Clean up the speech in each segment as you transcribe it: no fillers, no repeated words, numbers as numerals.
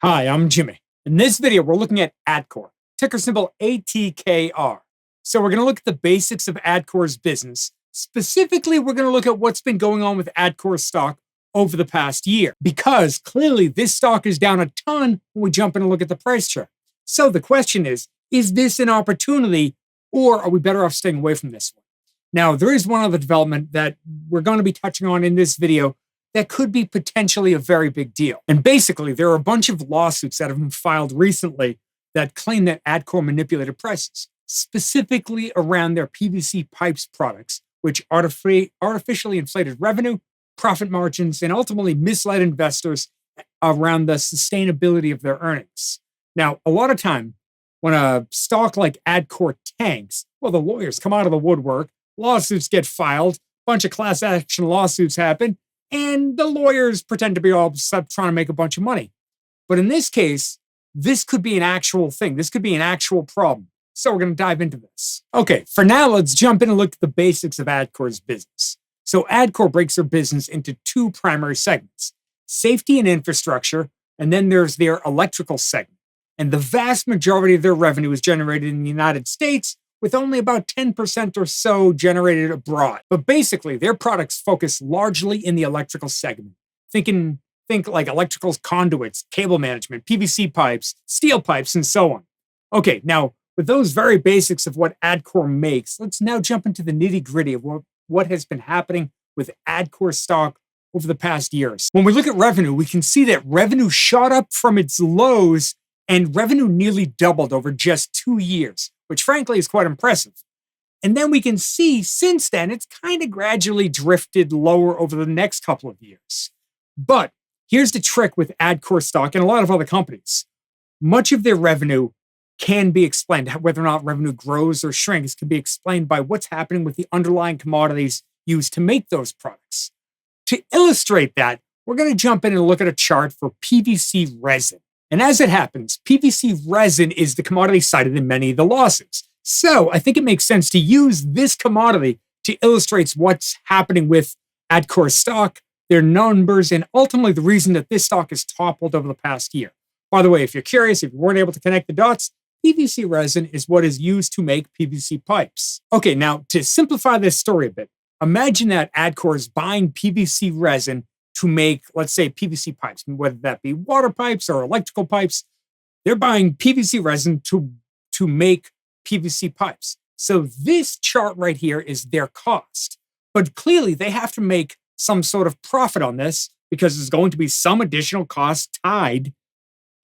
Hi, I'm Jimmy. In this video, we're looking at Atkore, ticker symbol ATKR. So we're going to look at the basics of Atkore's business. Specifically, we're going to look at what's been going on with Atkore stock over the past year, because clearly this stock is down a ton when we jump in and look at the price chart. So the question is this an opportunity, or are we better off staying away from this one? Now, there is one other development that we're going to be touching on in this video that could be potentially a very big deal. And basically, there are a bunch of lawsuits that have been filed recently that claim that Atkore manipulated prices, specifically around their PVC pipes products, which artificially inflated revenue, profit margins, and ultimately misled investors around the sustainability of their earnings. Now, a lot of time, when a stock like Atkore tanks, well, the lawyers come out of the woodwork, lawsuits get filed, a bunch of class action lawsuits happen, and the lawyers pretend to be all upset trying to make a bunch of money. But in this case, this could be an actual thing. This could be an actual problem. So we're going to dive into this. Okay, for now, let's jump in and look at the basics of Atkore's business. So Atkore breaks their business into two primary segments: safety and infrastructure, and then there's their electrical segment. And the vast majority of their revenue is generated in the United States, with only about 10% or so generated abroad. But basically, their products focus largely in the electrical segment. Think like electrical conduits, cable management, PVC pipes, steel pipes, and so on. Okay, now, with those very basics of what Atkore makes, let's now jump into the nitty-gritty of what has been happening with Atkore stock over the past years. When we look at revenue, we can see that revenue shot up from its lows, and revenue nearly doubled over just 2 years, which frankly is quite impressive. And then we can see since then, it's kind of gradually drifted lower over the next couple of years. But here's the trick with Atkore stock and a lot of other companies. Much of their revenue can be explained, whether or not revenue grows or shrinks, can be explained by what's happening with the underlying commodities used to make those products. To illustrate that, we're going to jump in and look at a chart for PVC resin. And as it happens, PVC resin is the commodity cited in many of the lawsuits. So I think it makes sense to use this commodity to illustrate what's happening with Atkore stock, their numbers, and ultimately the reason that this stock has toppled over the past year. By the way, if you're curious, if you weren't able to connect the dots, PVC resin is what is used to make PVC pipes. Okay, now to simplify this story a bit, imagine that Atkore is buying PVC resin to make, let's say, PVC pipes, whether that be water pipes or electrical pipes. They're buying PVC resin to make PVC pipes. So this chart right here is their cost. But clearly they have to make some sort of profit on this because there's going to be some additional cost tied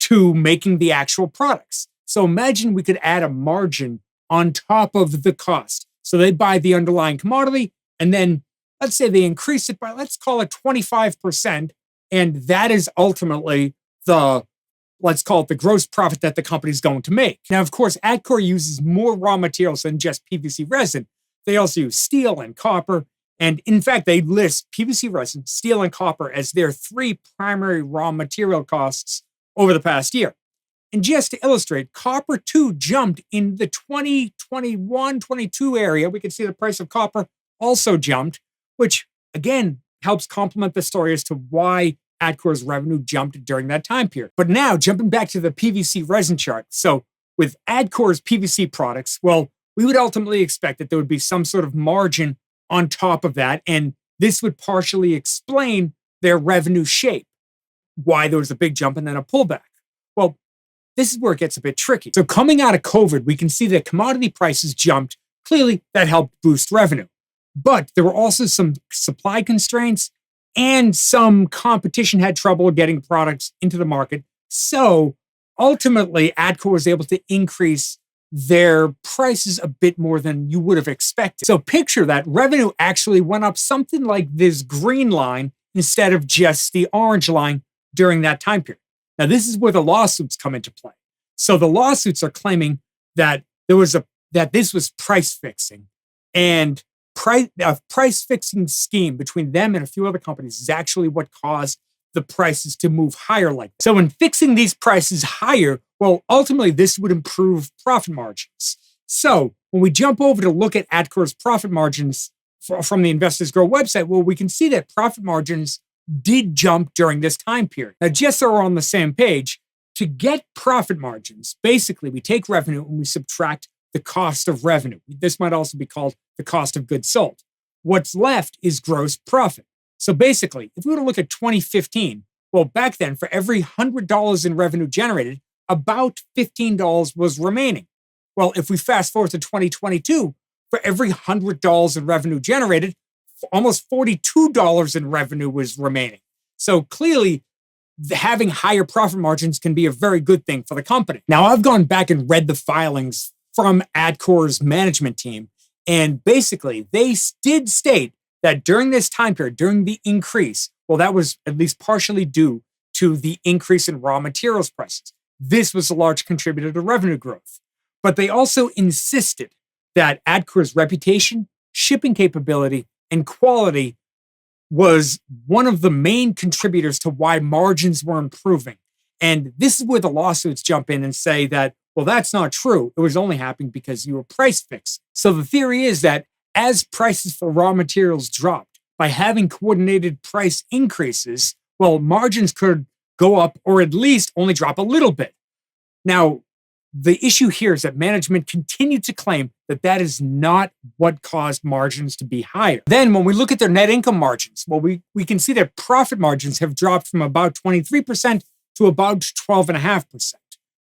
to making the actual products. So imagine we could add a margin on top of the cost. So they buy the underlying commodity, and then let's say they increase it by, let's call it 25%. And that is ultimately let's call it the gross profit that the company is going to make. Now, of course, Atkore uses more raw materials than just PVC resin. They also use steel and copper. And in fact, they list PVC resin, steel, and copper as their three primary raw material costs over the past year. And just to illustrate, copper too jumped in the 2021-22 area. We can see the price of copper also jumped, which again helps complement the story as to why Atkore's revenue jumped during that time period. But now jumping back to the PVC resin chart. So with Atkore's PVC products, well, we would ultimately expect that there would be some sort of margin on top of that. And this would partially explain their revenue shape, why there was a big jump and then a pullback. Well, this is where it gets a bit tricky. So coming out of COVID, we can see that commodity prices jumped. Clearly, that helped boost revenue. But there were also some supply constraints and some competition had trouble getting products into the market. So ultimately, Atkore was able to increase their prices a bit more than you would have expected. So picture that revenue actually went up something like this green line instead of just the orange line during that time period. Now, this is where the lawsuits come into play. So the lawsuits are claiming that this was price fixing, and a price fixing scheme between them and a few other companies is actually what caused the prices to move higher like that. So in fixing these prices higher, well, ultimately this would improve profit margins. So when we jump over to look at Atkore's profit margins from the Investors Grow website, well, we can see that profit margins did jump during this time period. Now, just so we're on the same page, To get profit margins, basically we take revenue and we subtract the cost of revenue. This might also be called the cost of goods sold. What's left is gross profit. So basically, if we were to look at 2015, well, back then, for every $100 in revenue generated, about $15 was remaining. Well, if we fast forward to 2022, for every $100 in revenue generated, almost $42 in revenue was remaining. So clearly, having higher profit margins can be a very good thing for the company. Now, I've gone back and read the filings from Atkore's management team, and basically, they did state that during this time period, during the increase, well, that was at least partially due to the increase in raw materials prices. This was a large contributor to revenue growth. But they also insisted that Atkore's reputation, shipping capability, and quality was one of the main contributors to why margins were improving. And this is where the lawsuits jump in and say that, well, that's not true. It was only happening because you were price fixed. So the theory is that as prices for raw materials dropped, by having coordinated price increases, well, margins could go up or at least only drop a little bit. Now, the issue here is that management continued to claim that that is not what caused margins to be higher. Then when we look at their net income margins, well, we can see that profit margins have dropped from about 23% to about 12.5%.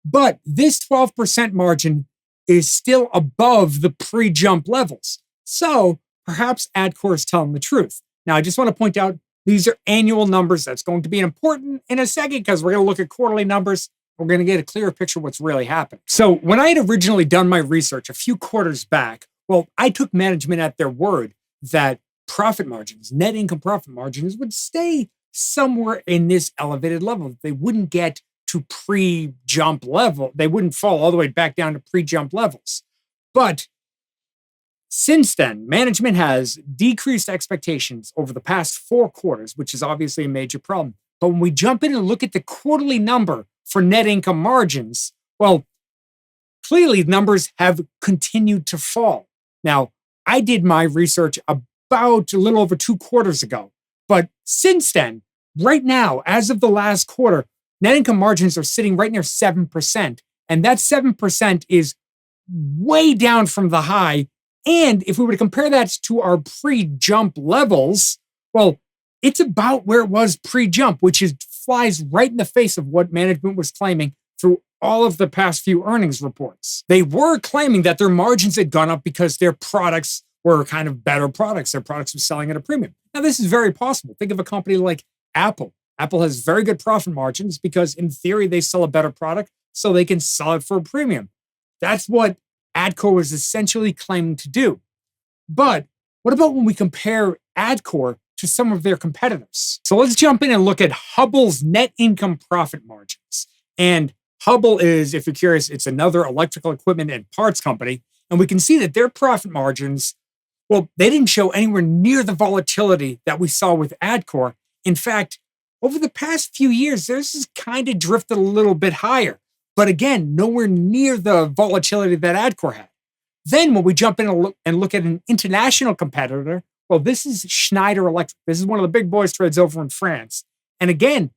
But this 12% margin is still above the pre-jump levels. So perhaps Atkore is telling the truth. Now, I just want to point out, these are annual numbers. That's going to be important in a second because we're going to look at quarterly numbers. We're going to get a clearer picture of what's really happening. So when I had originally done my research a few quarters back, well, I took management at their word that profit margins, net income profit margins would stay somewhere in this elevated level. They wouldn't get to pre-jump level. They wouldn't fall all the way back down to pre-jump levels. But since then, management has decreased expectations over the past 4 quarters, which is obviously a major problem. But when we jump in and look at the quarterly number for net income margins, well, clearly numbers have continued to fall. Now, I did my research about a little over 2 quarters ago, but since then, right now, as of the last quarter, net income margins are sitting right near 7%, and that 7% is way down from the high. And if we were to compare that to our pre-jump levels, well, it's about where it was pre-jump, which flies right in the face of what management was claiming through all of the past few earnings reports. They were claiming that their margins had gone up because their products were kind of better products. Their products were selling at a premium. Now, this is very possible. Think of a company like Apple. Apple has very good profit margins because, in theory, they sell a better product, so they can sell it for a premium. That's what Atkore was essentially claiming to do. But what about when we compare Atkore to some of their competitors? So let's jump in and look at Hubbell's net income profit margins. And Hubbell is, if you're curious, it's another electrical equipment and parts company. And we can see that their profit margins, well, they didn't show anywhere near the volatility that we saw with Atkore. In fact, over the past few years, theirs has kind of drifted a little bit higher. But again, nowhere near the volatility that Atkore had. Then when we jump in and look at an international competitor, well, this is Schneider Electric. This is one of the big boys trades over in France. And again,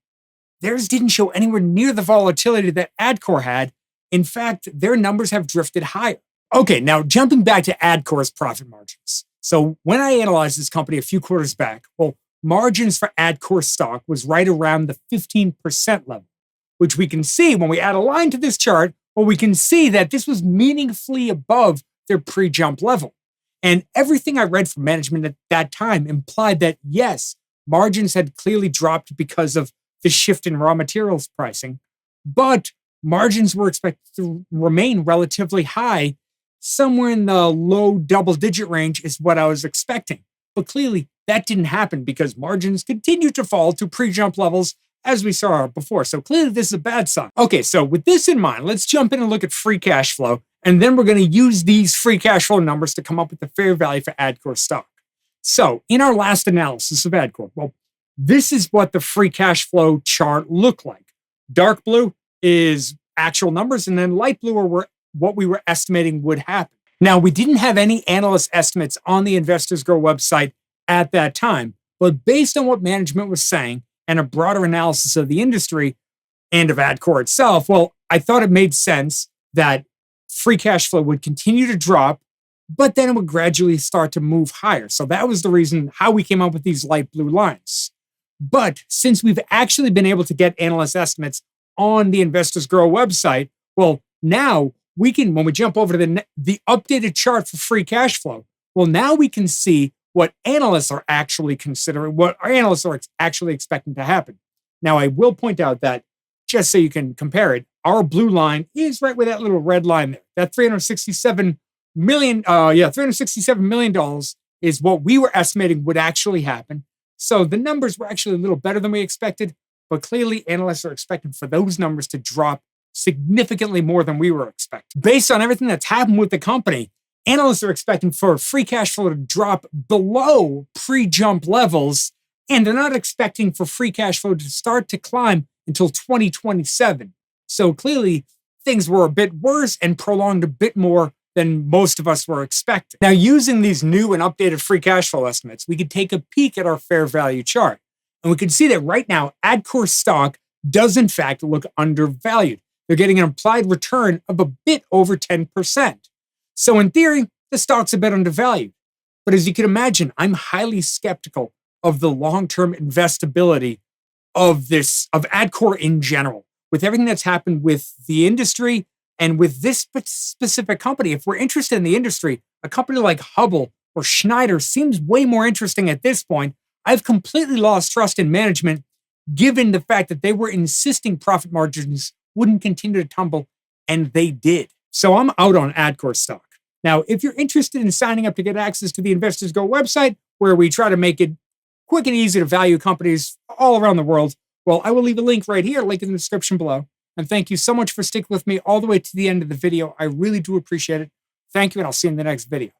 theirs didn't show anywhere near the volatility that Atkore had. In fact, their numbers have drifted higher. Okay, now jumping back to Atkore's profit margins. So when I analyzed this company a few quarters back, well, margins for Atkore stock was right around the 15% level, which we can see when we add a line to this chart, well, we can see that this was meaningfully above their pre-jump level. And everything I read from management at that time implied that, yes, margins had clearly dropped because of the shift in raw materials pricing, but margins were expected to remain relatively high. Somewhere in the low double-digit range is what I was expecting. But clearly, that didn't happen because margins continued to fall to pre-jump levels as we saw before. So clearly, this is a bad sign. Okay, so with this in mind, let's jump in and look at free cash flow. And then we're going to use these free cash flow numbers to come up with the fair value for Atkore stock. So in our last analysis of Atkore, well, this is what the free cash flow chart looked like. Dark blue is actual numbers, and then light blue are what we were estimating would happen. Now, we didn't have any analyst estimates on the Investors Grow website at that time, but based on what management was saying and a broader analysis of the industry, and of Atkore itself, well, I thought it made sense that free cash flow would continue to drop, but then it would gradually start to move higher. So that was the reason how we came up with these light blue lines. But since we've actually been able to get analyst estimates on the Investors Grow website, well, now we can, when we jump over to the updated chart for free cash flow, well, now we can see what analysts are actually considering, what our analysts are actually expecting to happen. Now, I will point out that just so you can compare it, our blue line is right where that little red line there. That $367 million is what we were estimating would actually happen. So the numbers were actually a little better than we expected, but clearly analysts are expecting for those numbers to drop significantly more than we were expecting. Based on everything that's happened with the company, analysts are expecting for free cash flow to drop below pre-jump levels, and they're not expecting for free cash flow to start to climb until 2027. So clearly, things were a bit worse and prolonged a bit more than most of us were expecting. Now, using these new and updated free cash flow estimates, we could take a peek at our fair value chart. And we can see that right now, Atkore stock does in fact look undervalued. They're getting an implied return of a bit over 10%. So in theory, the stock's a bit undervalued. But as you can imagine, I'm highly skeptical of the long-term investability of Atkore in general. With everything that's happened with the industry and with this specific company, if we're interested in the industry, a company like Hubble or Schneider seems way more interesting at this point. I've completely lost trust in management, given the fact that they were insisting profit margins wouldn't continue to tumble, and they did. So I'm out on Atkore stock. Now, if you're interested in signing up to get access to the Investors Go website, where we try to make it quick and easy to value companies all around the world, well, I will leave a link right here, link in the description below. And thank you so much for sticking with me all the way to the end of the video. I really do appreciate it. Thank you, and I'll see you in the next video.